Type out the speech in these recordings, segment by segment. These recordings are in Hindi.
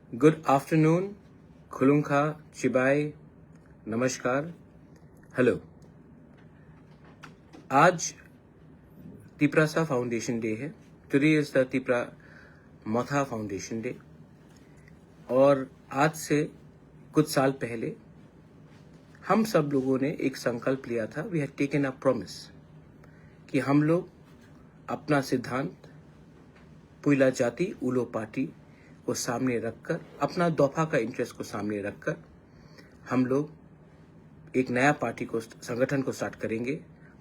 Good afternoon, Khulunka, Chibai, Namaskar, hello. आज तिपरासा फाउंडेशन डे है. Today is the Tipra Motha foundation day. और आज से कुछ साल पहले हम सब लोगों ने एक संकल्प लिया था. We had taken a promise कि हम लोग अपना सिद्धांत पुइला जाति उलो पार्टी को सामने रखकर, अपना दोफा का इंटरेस्ट को सामने रखकर हम लोग एक नया पार्टी को, संगठन को स्टार्ट करेंगे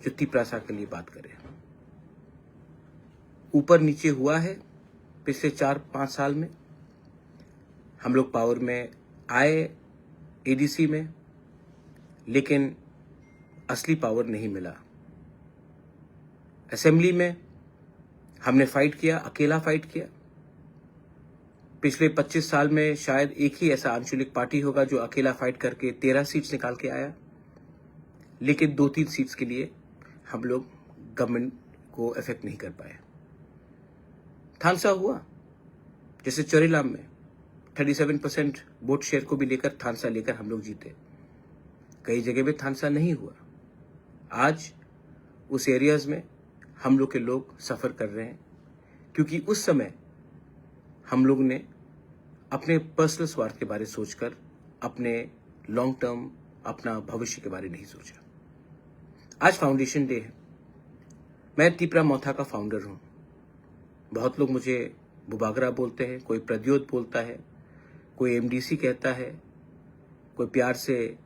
जो तिपरासा के लिए बात करे. ऊपर नीचे हुआ है पिछले 4-5 साल में. हम लोग पावर में आए एडीसी में, लेकिन असली पावर नहीं मिला. असेंबली में हमने फाइट किया, अकेला फाइट किया. पिछले 25 साल में शायद एक ही ऐसा आंचलिक पार्टी होगा जो अकेला फाइट करके 13 सीट्स निकाल के आया. लेकिन 2-3 सीट्स के लिए हम लोग गवर्नमेंट को इफेक्ट नहीं कर पाए. थानसा हुआ, जैसे चोरीलाम में 37% वोट शेयर को भी लेकर थानसा लेकर हम लोग जीते. कई जगह में थानसा नहीं हुआ. आज उस एरियाज में हम लोग के लोग सफर कर रहे हैं, क्योंकि उस समय हम लोग ने अपने पर्सनल स्वार्थ के बारे में सोचकर अपने लॉन्ग टर्म, अपना भविष्य के बारे में नहीं सोचा. आज फाउंडेशन डे है. मैं तिपरा मोथा का फाउंडर हूं. बहुत लोग मुझे बुबागरा बोलते हैं, कोई प्रद्योत बोलता है, कोई एमडीसी कहता है, कोई प्यार से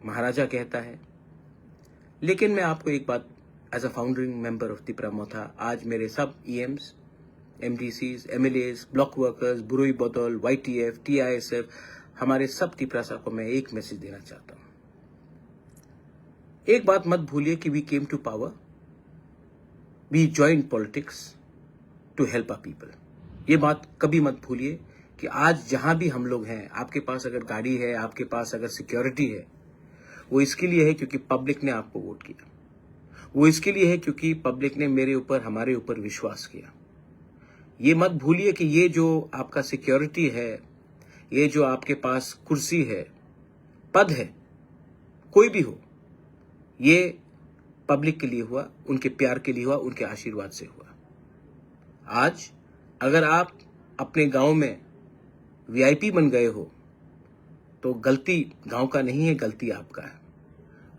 महाराजा कहता है. लेकिन मैं आपको एक बात, as a founding member of Tipra Motha, आज मेरे सब EMs, MDCs, MLAs, block workers, बुरोई बदौल, वाईटीएफ, टीआईएसएफ, हमारे सब तिपरासा को मैं एक मैसेज देना चाहता हूं. एक बात मत भूलिए कि we came to power, we join politics to help our people. ये बात कभी मत भूलिए कि आज जहां भी हम लोग हैं, आपके पास अगर गाड़ी है, आपके पास अगर सिक्योरिटी है, वो इसके लिए है क्योंकि पब्लिक ने आपको वोट किया. वो इसके लिए है क्योंकि पब्लिक ने मेरे ऊपर, हमारे ऊपर विश्वास किया. ये मत भूलिए कि ये जो आपका सिक्योरिटी है, ये जो आपके पास कुर्सी है, पद है, कोई भी हो, ये पब्लिक के लिए हुआ, उनके प्यार के लिए हुआ, उनके आशीर्वाद से हुआ. आज अगर आप अपने गांव में वीआईपी बन गए हो, तो गलती गांव का नहीं है, गलती आपका है.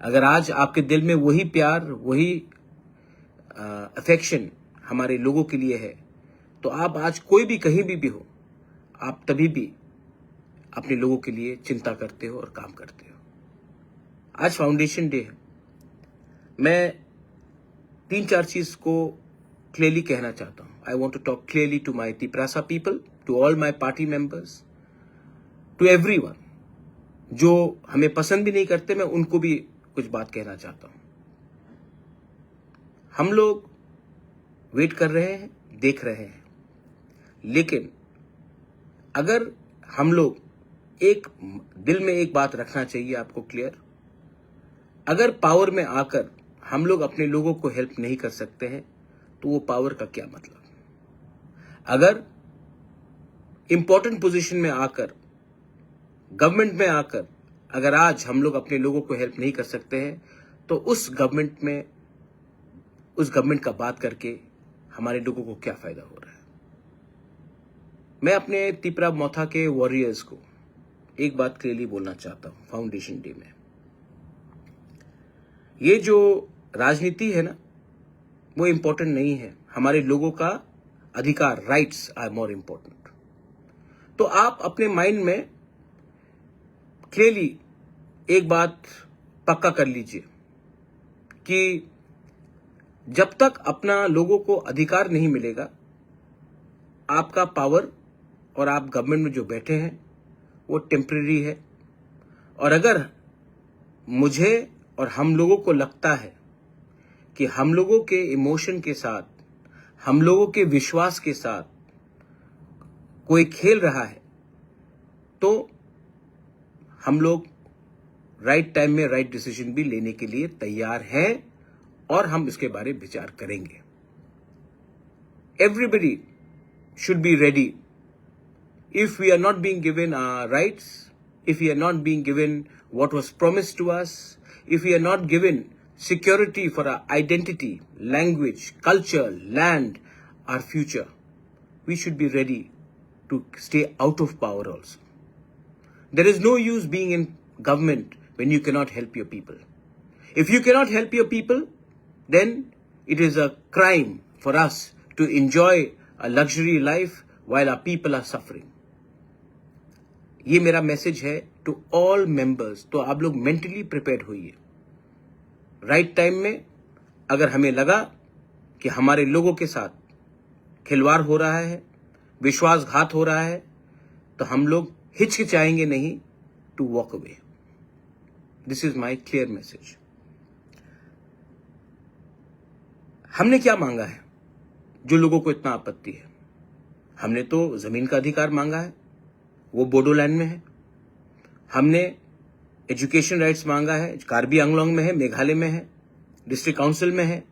अगर आज आपके दिल में वही प्यार, वही अफेक्शन हमारे लोगों के लिए है, तो आप आज कोई भी कहीं भी हो, आप तभी भी अपने लोगों के लिए चिंता करते हो और काम करते हो. आज फाउंडेशन डे है. मैं 3-4 चीज को क्लियरली कहना चाहता हूं. I want to talk clearly to my Tiprasa people, to all my party members, to everyone. जो हमें पसंद भी नहीं करते, मैं उनको भी कुछ बात कहना चाहता हूं. हम लोग वेट कर रहे हैं, देख रहे हैं, लेकिन अगर हम लोग एक दिल में एक बात रखना चाहिए आपको क्लियर, अगर पावर में आकर हम लोग अपने लोगों को हेल्प नहीं कर सकते हैं, तो वो पावर का क्या मतलब. अगर इंपॉर्टेंट पोजीशन में आकर, गवर्नमेंट में आकर, अगर आज हम लोग अपने लोगों को हेल्प नहीं कर सकते हैं, तो उस गवर्नमेंट का बात करके हमारे लोगों को क्या फायदा हो रहा है. मैं अपने तिपरा मोथा के वॉरियर्स को एक बात क्लियरली बोलना चाहता हूं. फाउंडेशन डे में ये जो राजनीति है ना, वो इंपॉर्टेंट नहीं है. हमारे लोगों का अधिकार, राइट्स आर मोर इंपॉर्टेंट. तो आप अपने माइंड में क्लियरली एक बात पक्का कर लीजिए कि जब तक अपना लोगों को अधिकार नहीं मिलेगा, आपका पावर और आप गवर्नमेंट में जो बैठे हैं वो टेम्परेरी है. और अगर मुझे और हम लोगों को लगता है कि हम लोगों के इमोशन के साथ, हम लोगों के विश्वास के साथ कोई खेल रहा है, तो हम लोग राइट टाइम में राइट डिसीजन भी लेने के लिए तैयार हैं और हम इसके बारे में विचार करेंगे. Everybody should be ready if we are not being given our rights, if we are not being given what was promised to us, if we are not given security for our identity, language, culture, land, our future, we should be ready to stay out of power also. There is no use being in government when you cannot help your people. If you cannot help your people, then it is a crime for us to enjoy a luxury life while our people are suffering. ये मेरा मैसेज है टू ऑल मेंबर्स. तो आप लोग मेंटली प्रिपेयर्ड होइए. राइट टाइम में अगर हमें लगा कि हमारे लोगों के साथ खिलवाड़ हो रहा है, विश्वासघात हो रहा है, तो हम लोग हिचकिचाएंगे नहीं to walk away. This is my clear message. हमने क्या मांगा है जो लोगों को इतना आपत्ति है? हमने तो जमीन का अधिकार मांगा है, वो बोडोलैंड में है. हमने एजुकेशन राइट्स मांगा है, कार्बी आंगलोंग में है, मेघालय में है, डिस्ट्रिक्ट काउंसिल में है.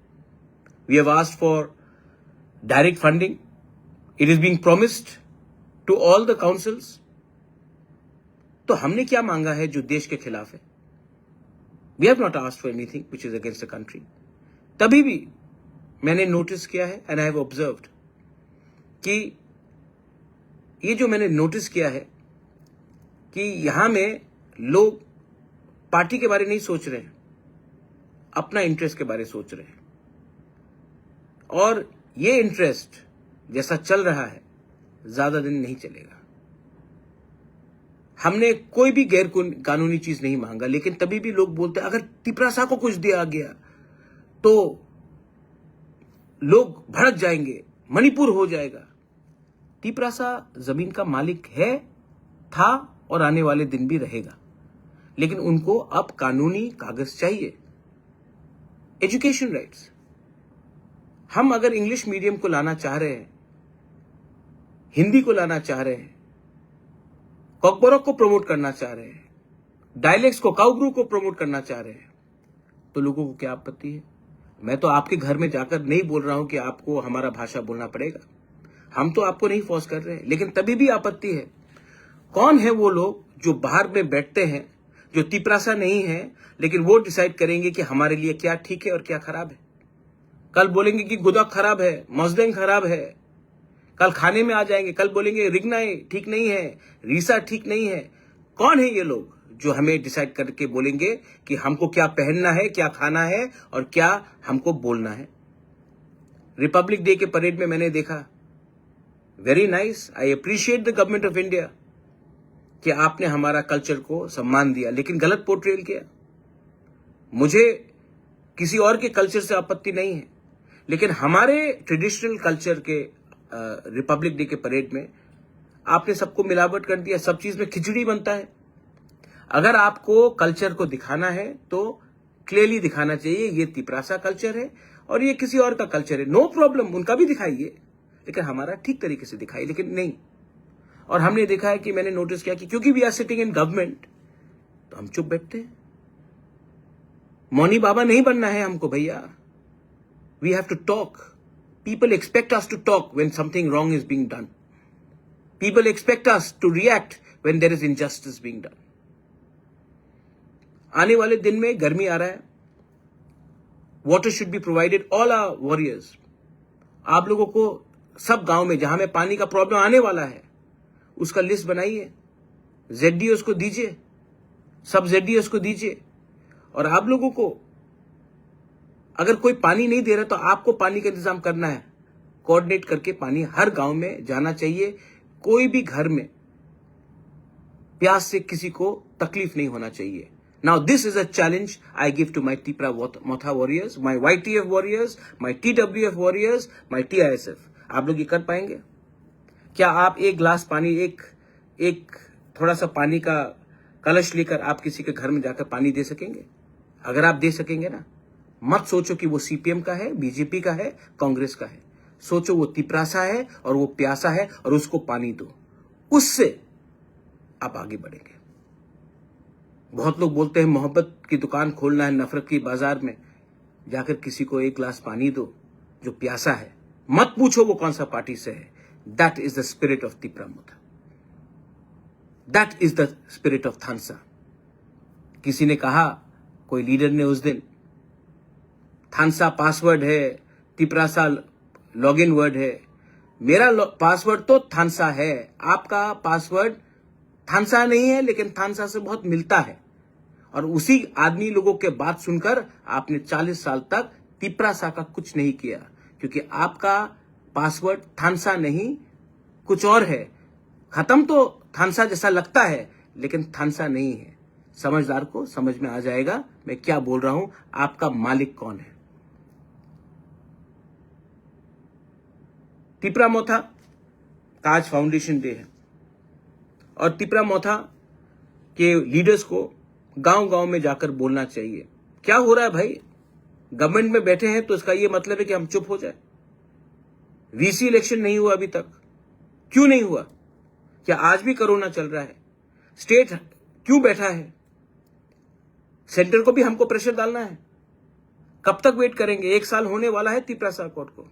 We have asked for direct funding. It is being promised to all the councils. तो हमने क्या मांगा है जो देश के खिलाफ है? We have not asked for anything which is against the country. तभी भी मैंने नोटिस किया है एंड आई हैव ऑब्जर्व्ड कि ये जो मैंने नोटिस किया है कि यहां में लोग पार्टी के बारे नहीं सोच रहे हैं, अपना इंटरेस्ट के बारे सोच रहे हैं. और ये इंटरेस्ट जैसा चल रहा है ज्यादा दिन नहीं चलेगा. हमने कोई भी गैर कानूनी चीज नहीं मांगा, लेकिन तभी भी लोग बोलते हैं अगर तिपरासा को कुछ दिया गया तो लोग भड़क जाएंगे, मणिपुर हो जाएगा. तिपरासा जमीन का मालिक है, था और आने वाले दिन भी रहेगा, लेकिन उनको अब कानूनी कागज चाहिए. Education rights. हम अगर इंग्लिश मीडियम को लाना चाह रहे हैं, हिंदी को लाना चाह रहे हैं, कॉकबोरक को प्रमोट करना चाह रहे हैं, डायलेक्ट्स को, काउग्रू को प्रमोट करना चाह रहे हैं, तो लोगों को क्या आपत्ति है? मैं तो आपके घर में जाकर नहीं बोल रहा हूं कि आपको हमारा भाषा बोलना पड़ेगा. हम तो आपको नहीं फोर्स कर रहे हैं, लेकिन तभी भी आपत्ति है. कौन है वो लोग जो बाहर में बैठते हैं, जो तिपरासा नहीं है, लेकिन वो डिसाइड करेंगे कि हमारे लिए क्या ठीक है और क्या खराब है? कल बोलेंगे कि गुदक खराब है, मजदेंग खराब है. कल खाने में आ जाएंगे, कल बोलेंगे रिगनाई ठीक नहीं है, रीसा ठीक नहीं है. कौन है ये लोग जो हमें डिसाइड करके बोलेंगे कि हमको क्या पहनना है, क्या खाना है और क्या हमको बोलना है? रिपब्लिक डे के परेड में मैंने देखा, very nice, I appreciate the government of India कि आपने हमारा कल्चर को सम्मान दिया, लेकिन गलत पोर्ट्रेल किया. मुझे किसी और के कल्चर से आपत्ति नहीं है, लेकिन हमारे ट्रेडिशनल कल्चर के रिपब्लिक डे के परेड में आपने सबको मिलावट कर दिया. सब चीज में खिचड़ी बनता है. अगर आपको कल्चर को दिखाना है तो क्लियरली दिखाना चाहिए ये तिपरासा कल्चर है और ये किसी और का कल्चर है. नो प्रॉब्लम, उनका भी दिखाइए, लेकिन हमारा ठीक तरीके से दिखाइए, लेकिन नहीं. और हमने देखा है कि मैंने नोटिस किया कि क्योंकि we are sitting in government तो हम चुप बैठते हैं. मौनी बाबा नहीं बनना है हमको भैया. We have to talk. People expect us to talk when something wrong is being done. People expect us to react when there is injustice being done. आने वाले दिन में गर्मी आ रहा है. Water should be provided all our warriors. आप लोगों को सब गांव में जहां में पानी का प्रॉब्लम आने वाला है उसका लिस्ट बनाइए, जेडडीओस को दीजिए, सब जेडडीओस को दीजिए. और आप लोगों को अगर कोई पानी नहीं दे रहा तो आपको पानी का इंतजाम करना है. कोऑर्डिनेट करके पानी हर गांव में जाना चाहिए. कोई भी घर में प्यास से किसी को तकलीफ नहीं होना चाहिए. Now this is a challenge I give to my Tipra Motha warriors, my YTF warriors, my TWF warriors, my TISF. आप लोग ये कर पाएंगे? क्या आप एक गिलास पानी, एक थोड़ा सा पानी का कलश लेकर आप किसी के घर में जाकर पानी दे सकेंगे? अगर आप दे सकेंगे ना, मत सोचो कि वो सीपीएम का है, बीजेपी का है, कांग्रेस का है. सोचो वो तिपरासा है और वो प्यासा है और उसको पानी दो. उससे आप आगे बढ़ेंगे. बहुत लोग बोलते हैं मोहब्बत की दुकान खोलना है नफरत की बाजार में. जाकर किसी को एक गिलास पानी दो जो प्यासा है. मत पूछो वो कौन सा पार्टी से है. That is the spirit of Tipra Motha. That is the spirit of Thansa. किसी ने कहा, कोई लीडर ने उस दिन, थानसा पासवर्ड है, तिपरासा लॉगिन वर्ड है। मेरा पासवर्ड तो थानसा है, आपका पासवर्ड थानसा नहीं है, लेकिन थानसा से बहुत मिलता है। और उसी आदमी लोगों के बात सुनकर आपने 40 साल तक तिपरासा का कुछ नहीं किया, क्योंकि आपका पासवर्ड थानसा नहीं कुछ और है। खत्म तो थानसा जैसा लगता है, लेकिन थानसा नहीं है। समझदार को समझ में आ जाएगा मैं क्या बोल रहा हूं, आपका मालिक कौन है। तिपरा मोथा का आज फाउंडेशन डे है और तिपरा मोथा के लीडर्स को गांव-गांव में जाकर बोलना चाहिए। क्या हो रहा है भाई, गवर्नमेंट में बैठे हैं तो इसका यह मतलब है कि हम चुप हो जाए। वीसी इलेक्शन नहीं हुआ अभी तक, क्यों नहीं हुआ? क्या आज भी कोरोना चल रहा है? स्टेट क्यों बैठा है? सेंटर को भी हमको प्रेशर डालना है। कब तक वेट करेंगे? 1 साल होने वाला है तिपरासा कोर्ट को,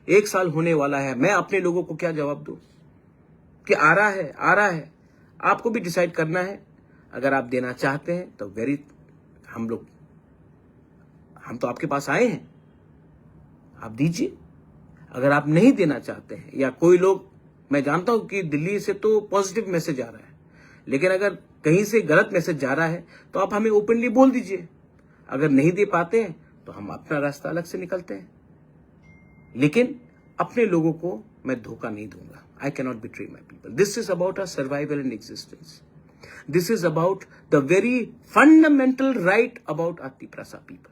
1 साल होने वाला है। मैं अपने लोगों को क्या जवाब दूं कि आ रहा है। आपको भी डिसाइड करना है। अगर आप देना चाहते हैं तो हम तो आपके पास आए हैं, आप दीजिए। अगर आप नहीं देना चाहते हैं, या कोई लोग, मैं जानता हूं कि दिल्ली से तो पॉजिटिव मैसेज आ रहा है, लेकिन अगर कहीं से गलत मैसेज जा रहा है तो आप हमें ओपनली बोल दीजिए। अगर नहीं दे पाते हैं तो हम अपना रास्ता अलग से निकलते हैं, लेकिन अपने लोगों को मैं धोखा नहीं दूंगा। I cannot betray my people. This is about our survival and existence. This is about the very fundamental right about our Tiprasa people.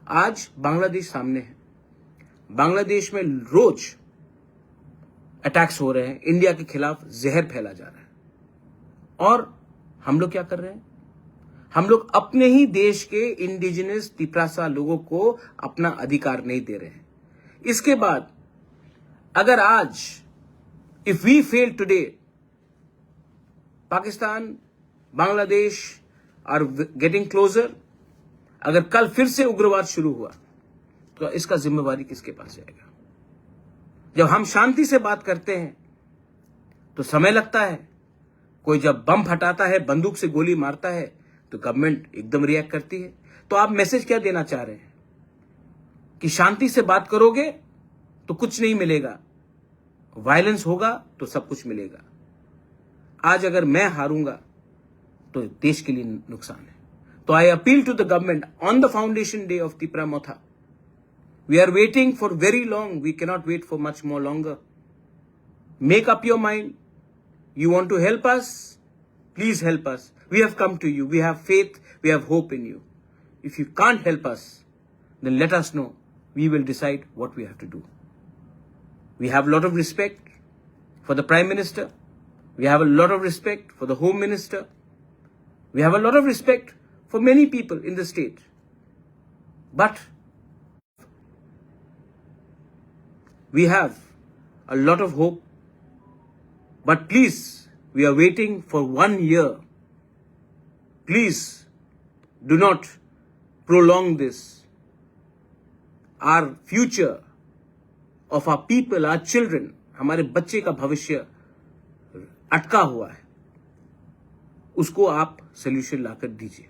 आज बांग्लादेश सामने है। बांग्लादेश में रोज अटैक्स हो रहे हैं, इंडिया के खिलाफ जहर फैला जा रहा है, और हम लोग क्या कर रहे हैं? हम लोग अपने ही देश के इंडिजिनस तिपरासा लोगों को अपना अधिकार नहीं दे रहे हैं। इसके बाद अगर आज if we fail today, Pakistan, Bangladesh are getting closer, अगर कल फिर से उग्रवाद शुरू हुआ तो इसका जिम्मेवारी किसके पास जाएगा? जब हम शांति से बात करते हैं तो समय लगता है, कोई जब बम फटाता है, बंदूक से गोली मारता है, तो गवर्नमेंट एकदम रिएक्ट करती है। तो आप मैसेज क्या देना चाह रहे हैं कि शांति से बात करोगे तो कुछ नहीं मिलेगा, वायलेंस होगा तो सब कुछ मिलेगा। आज अगर मैं हारूंगा तो देश के लिए नुकसान है। तो I appeal to the government on the foundation day of Tipra Motha, we are waiting for very long, we can not wait for much more longer. Make up your mind, you want to help us, please help us. We have come to you, we have faith, we have hope in you. If you can't help us, then let us know, we will decide what we have to do. We have a lot of respect for the Prime Minister, we have a lot of respect for the Home Minister, we have a lot of respect for many people in the state, but we have a lot of hope. But please, we are waiting for 1 year. Please, do not prolong this. Our future of our people, our children, हमारे बच्चे का भविष्य अटका हुआ है, उसको आप सॉल्यूशन लाकर दीजिए।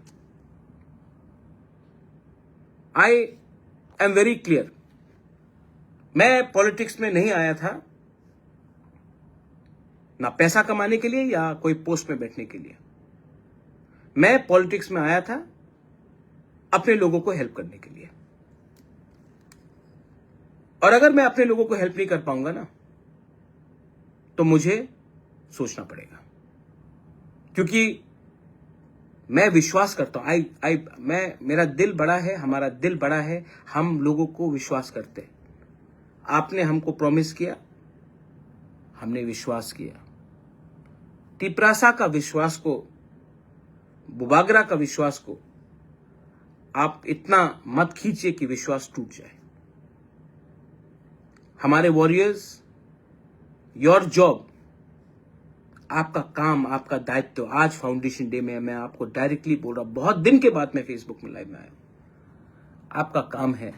I am very clear. मैं पॉलिटिक्स में नहीं आया था ना पैसा कमाने के लिए या कोई पोस्ट में बैठने के लिए। मैं पॉलिटिक्स में आया था अपने लोगों को हेल्प करने के लिए। और अगर मैं अपने लोगों को हेल्प नहीं कर पाऊंगा ना, तो मुझे सोचना पड़ेगा, क्योंकि मैं विश्वास करता हूं। मेरा दिल बड़ा है, हमारा दिल बड़ा है, हम लोगों को विश्वास करते हैं। आपने हमको प्रॉमिस किया, हमने विश्वास किया। तिपरासा का विश्वास को, बुबागरा का विश्वास को आप इतना मत खींचिए कि विश्वास टूट जाए। हमारे वॉरियर्स, योर जॉब, आपका काम, आपका दायित्व, आज फाउंडेशन डे में मैं आपको डायरेक्टली बोल रहा हूं, बहुत दिन के बाद मैं फेसबुक में लाइव में आया हूं। आपका काम है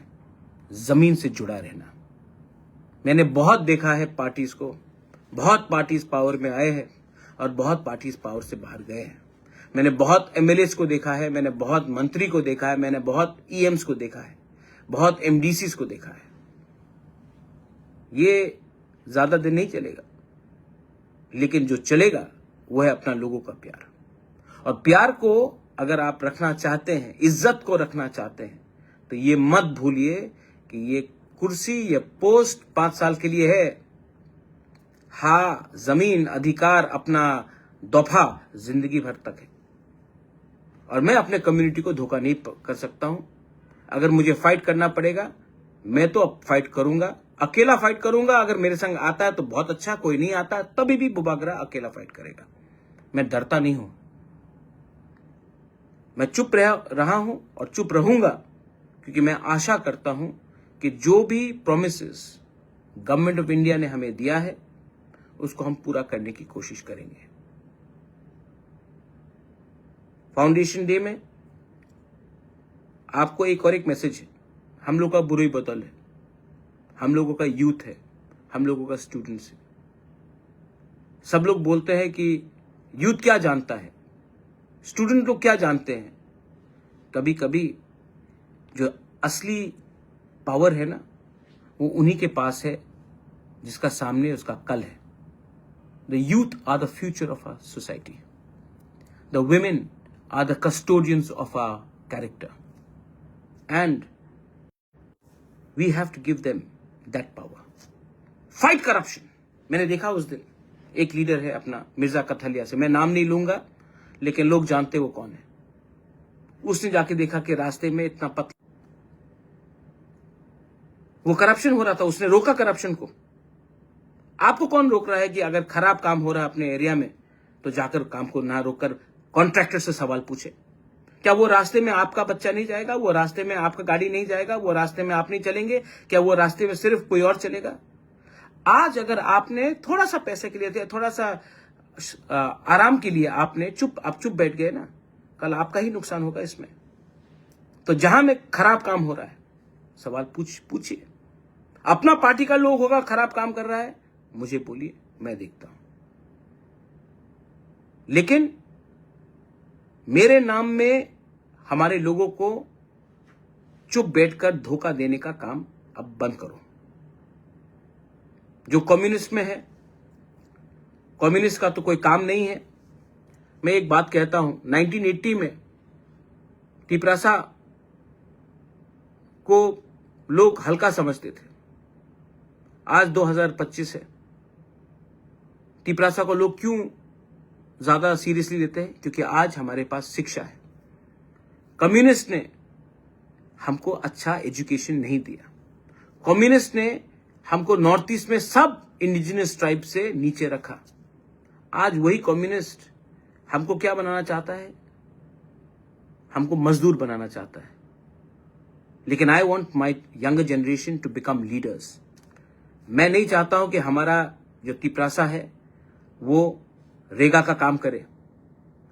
जमीन से जुड़ा रहना। मैंने बहुत देखा है पार्टीज को, बहुत पार्टीज पावर में आए हैं, और बहुत पार्टीज पावर से बाहर गए हैं। मैंने बहुत एमएलएस को देखा है, मैंने बहुत मंत्री को देखा है, मैंने बहुत ईएम्स को देखा है, बहुत एमडीसीज को देखा है। ये ज्यादा दिन नहीं चलेगा, लेकिन जो चलेगा वो है अपना लोगों का प्यार। और प्यार को अगर आप रखना चाहते हैं, इज्जत को रखना चाहते हैं, तो ये मत भूलिए कि ये कुर्सी, ये पोस्ट 5 साल के लिए है। हाँ, जमीन, अधिकार, अपना दफा जिंदगी भर तक है। और मैं अपने कम्युनिटी को धोखा नहीं कर सकता हूं। अगर मुझे फाइट करना पड़ेगा, मैं तो अब फाइट करूंगा, अकेला फाइट करूंगा। अगर मेरे संग आता है तो बहुत अच्छा, कोई नहीं आता तभी भी बुबागरा अकेला फाइट करेगा। मैं डरता नहीं हूं, मैं चुप रहा हूं और चुप रहूंगा, क्योंकि मैं आशा करता हूं कि जो भी प्रोमिसेस गवर्नमेंट ऑफ इंडिया ने हमें दिया है उसको हम पूरा करने की कोशिश करेंगे। फाउंडेशन डे में आपको एक और एक मैसेज है। हम लोग का बुरी बदल है, हम लोगों का यूथ है, हम लोगों का स्टूडेंट्स है। सब लोग बोलते हैं कि यूथ क्या जानता है, स्टूडेंट लोग क्या जानते हैं। कभी कभी जो असली पावर है ना, वो उन्हीं के पास है जिसका सामने उसका कल है। The youth are the future of our society, the women are the custodians of our character, and we have to give them that power. Fight corruption. मैंने देखा उस दिन एक लीडर है अपना मिर्जा कथलिया से, मैं नाम नहीं लूंगा लेकिन लोग जानते वो कौन है। उसने जाके देखा कि रास्ते में इतना पतला वो करप्शन हो रहा था, उसने रोका करप्शन को। आपको कौन रोक रहा है कि अगर खराब काम हो रहा है अपने एरिया में तो जाकर काम को ना रोककर कॉन्ट्रैक्टर से सवाल पूछे? क्या वो रास्ते में आपका बच्चा नहीं जाएगा? वो रास्ते में आपका गाड़ी नहीं जाएगा? वो रास्ते में आप नहीं चलेंगे? क्या वो रास्ते में सिर्फ कोई और चलेगा? आज अगर आपने थोड़ा सा पैसे के लिए, थोड़ा सा आराम के लिए आपने आप चुप बैठ गए ना, कल आपका ही नुकसान होगा इसमें। तो जहां में खराब काम हो रहा है सवाल पूछिए। अपना पार्टी का लोग होगा खराब काम कर रहा है, मुझे बोलिए, मैं देखता हूं। लेकिन मेरे नाम में हमारे लोगों को चुप बैठकर धोखा देने का काम अब बंद करो। जो कम्युनिस्ट में है, कम्युनिस्ट का तो कोई काम नहीं है। मैं एक बात कहता हूं, 1980 में तिपरासा को लोग हल्का समझते थे, आज 2025 है। तिपरासा को लोग क्यों ज्यादा सीरियसली लेते हैं? क्योंकि आज हमारे पास शिक्षा है। कम्युनिस्ट ने हमको अच्छा एजुकेशन नहीं दिया। कम्युनिस्ट ने हमको नॉर्थ ईस्ट में सब इंडिजिनस ट्राइब से नीचे रखा। आज वही कम्युनिस्ट हमको क्या बनाना चाहता है? हमको मजदूर बनाना चाहता है। लेकिन I want my younger generation to become leaders. मैं नहीं चाहता हूं कि हमारा जो तिपरासा है वो रेगा का काम करे,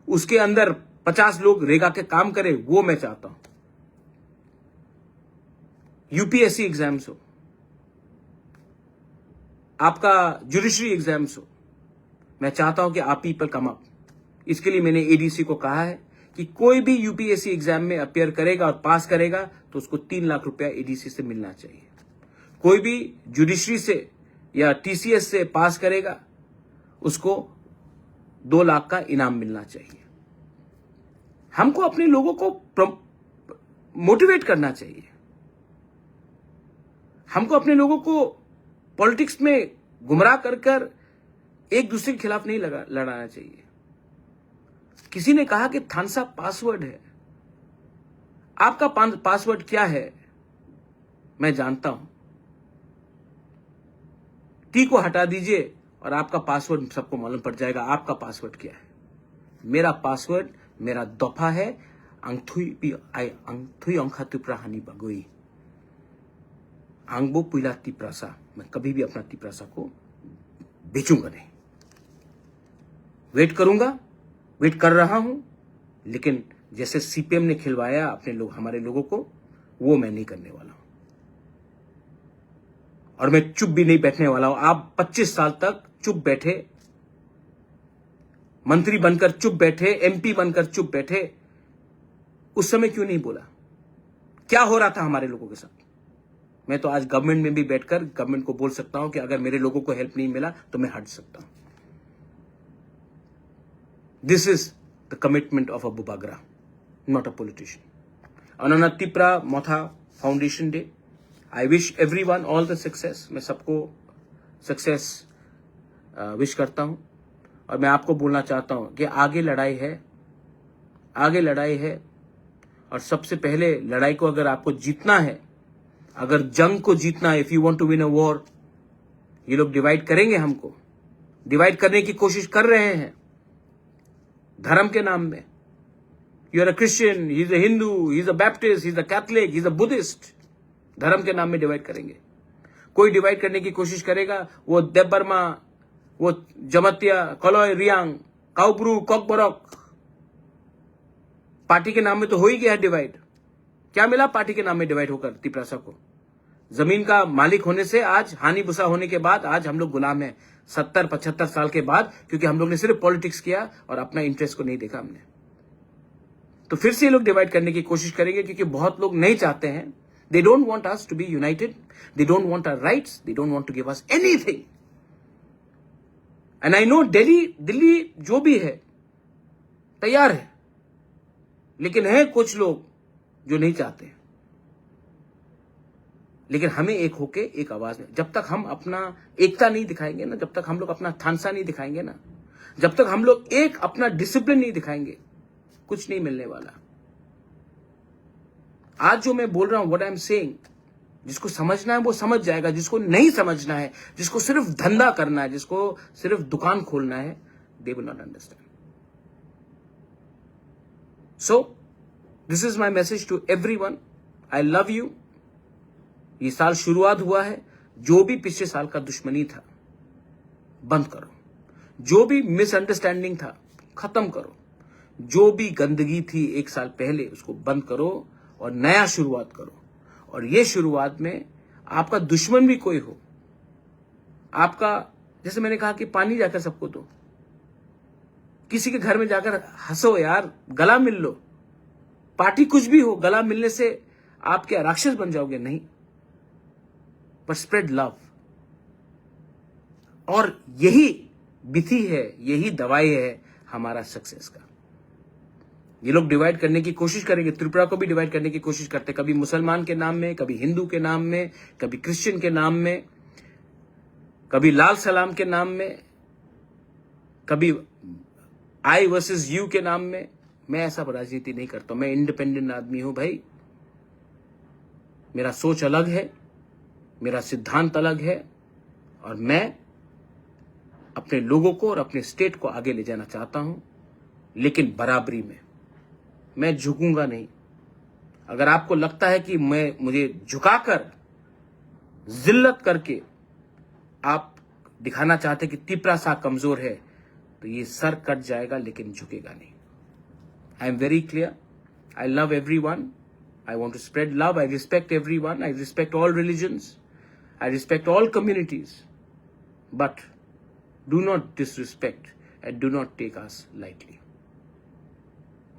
उसके अंदर 50 लोग रेगा के काम करे, वो मैं चाहता हूं। यूपीएससी एग्जाम्स हो, आपका जुडिशरी एग्जाम्स हो, मैं चाहता हूं कि आप पीपल कम अप। इसके लिए मैंने एडीसी को कहा है कि कोई भी यूपीएससी एग्जाम में अपियर करेगा और पास करेगा तो उसको 3 लाख रुपया एडीसी से मिलना चाहिए। कोई भी जुडिशरी से या टीसीएस से पास करेगा उसको 2 लाख का इनाम मिलना चाहिए। हमको अपने लोगों को मोटिवेट करना चाहिए। हमको अपने लोगों को पॉलिटिक्स में गुमराह कर एक दूसरे के खिलाफ नहीं लड़ाना चाहिए। किसी ने कहा कि थानसा पासवर्ड है। आपका पासवर्ड क्या है मैं जानता हूं। टी को हटा दीजिए और आपका पासवर्ड सबको मालूम पड़ जाएगा आपका पासवर्ड क्या है। मेरा पासवर्ड, मेरा दफा है अंगथुई अंखा तिप्राहानी बगोई आंगबो पुइला तिप्रासा। मैं कभी भी अपना तिप्रासा को बेचूंगा नहीं। वेट करूंगा, वेट कर रहा हूं, लेकिन जैसे सीपीएम ने खिलवाया अपने लोग, हमारे लोगों को, वो मैं नहीं करने वाला हूं। और मैं चुप भी नहीं बैठने वाला हूं। आप 25 साल तक चुप बैठे, मंत्री बनकर चुप बैठे, एमपी बनकर चुप बैठे, उस समय क्यों नहीं बोला? क्या हो रहा था हमारे लोगों के साथ? मैं तो आज गवर्नमेंट में भी बैठकर गवर्नमेंट को बोल सकता हूं कि अगर मेरे लोगों को हेल्प नहीं मिला तो मैं हट सकता हूं। This is the commitment of a Bubagra, not a politician. On Tipra Motha foundation day, I wish everyone all the success. मैं सबको सक्सेस विश करता हूं और मैं आपको बोलना चाहता हूं कि आगे लड़ाई है, आगे लड़ाई है। और सबसे पहले लड़ाई को अगर आपको जीतना है, अगर जंग को जीतना है, if you want to win a war, ये लोग डिवाइड करेंगे, हमको डिवाइड करने की कोशिश कर रहे हैं धर्म के नाम में। You are a Christian, he is a Hindu, he is a Baptist, he is a Catholic, he is a Buddhist. धर्म के नाम में डिवाइड करेंगे। कोई डिवाइड करने की कोशिश करेगा, वो देबबर्मा, वो जमतिया, कलोय, रियांग, काउब्रू, कॉकबरॉक, पार्टी के नाम में तो हो ही गया है डिवाइड। क्या मिला पार्टी के नाम में डिवाइड होकर तिप्रासा को? जमीन का मालिक होने से आज, हानि बुसा होने के बाद आज हम लोग गुलाम हैं 70-75 साल के बाद, क्योंकि हम लोग ने सिर्फ पॉलिटिक्स किया और अपना इंटरेस्ट को नहीं देखा हमने। तो फिर से ये लोग डिवाइड करने की कोशिश करेंगे, क्योंकि बहुत लोग नहीं चाहते हैं। They don't want us to be united, they don't want our rights, they don't want to give us anything. And I know Delhi जो भी है तैयार है, लेकिन है कुछ लोग जो नहीं चाहते। लेकिन हमें एक होके एक आवाज में, जब तक हम अपना एकता नहीं दिखाएंगे ना, जब तक हम लोग अपना थानसा नहीं दिखाएंगे ना, जब तक हम लोग एक अपना डिसिप्लिन नहीं दिखाएंगे, कुछ नहीं मिलने वाला। आज जो मैं बोल रहा हूं, व्हाट आई एम सेइंग, जिसको समझना है वो समझ जाएगा, जिसको नहीं समझना है, जिसको सिर्फ धंधा करना है, जिसको सिर्फ दुकान खोलना है, they will not understand. So this is my message to everyone, I love you. ये साल शुरुआत हुआ है, जो भी पिछले साल का दुश्मनी था बंद करो, जो भी मिसअंडरस्टैंडिंग था खत्म करो, जो भी गंदगी थी एक साल पहले उसको बंद करो और नया शुरुआत करो। और ये शुरुआत में आपका दुश्मन भी कोई हो, आपका, जैसे मैंने कहा कि पानी जाकर सबको दो, किसी के घर में जाकर हंसो यार, गला मिल लो। पार्टी कुछ भी हो, गला मिलने से आप क्या राक्षस बन जाओगे? नहीं, पर स्प्रेड लव। और यही विधि है, यही दवाई है हमारा सक्सेस का। ये लोग डिवाइड करने की कोशिश करेंगे, त्रिपुरा को भी डिवाइड करने की कोशिश करते, कभी मुसलमान के नाम में, कभी हिंदू के नाम में, कभी क्रिश्चियन के नाम में, कभी लाल सलाम के नाम में, कभी आई वर्सेस यू के नाम में। मैं ऐसा राजनीति नहीं करता, मैं इंडिपेंडेंट आदमी हूं भाई। मेरा सोच अलग है, मेरा सिद्धांत अलग है, और मैं अपने लोगों को और अपने स्टेट को आगे ले जाना चाहता हूं, लेकिन बराबरी में। मैं झुकूंगा नहीं। अगर आपको लगता है कि मुझे झुकाकर, जिल्लत करके आप दिखाना चाहते कि तिप्रासा कमजोर है, तो ये सर कट जाएगा, लेकिन झुकेगा नहीं। I am very clear, I love everyone, I want to spread love, I respect everyone, I respect all religions, I respect all communities, but do not disrespect and do not take us lightly.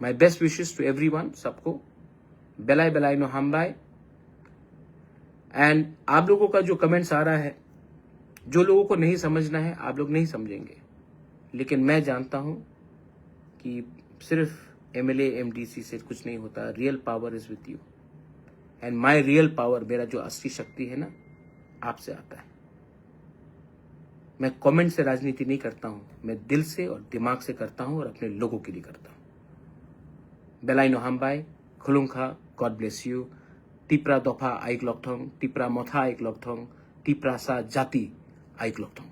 My best wishes to everyone, सबको, बेलाई बेलाई नो हमबाई। एंड आप लोगों का जो कमेंट्स आ रहा है, जो लोगों को नहीं समझना है, आप लोग नहीं समझेंगे, लेकिन मैं जानता हूं कि सिर्फ MLA MDC से कुछ नहीं होता। Real power is with you, and my real power, मेरा जो असली शक्ति है ना, आपसे आता है। मैं कमेंट से राजनीति नहीं करता हूं, मैं दिल से और दिमाग से करता हूं और अपने लोगों के लिए करता हूं। बेलाई नो हमबाई, खुलुंखा, गॉड ब्लेस यू। तिप्रा दफा आइक लॉकथोंग, तिप्रा मोथा आइक लॉकथोंग, तिप्रा सा जाति आइक लॉकथोंग।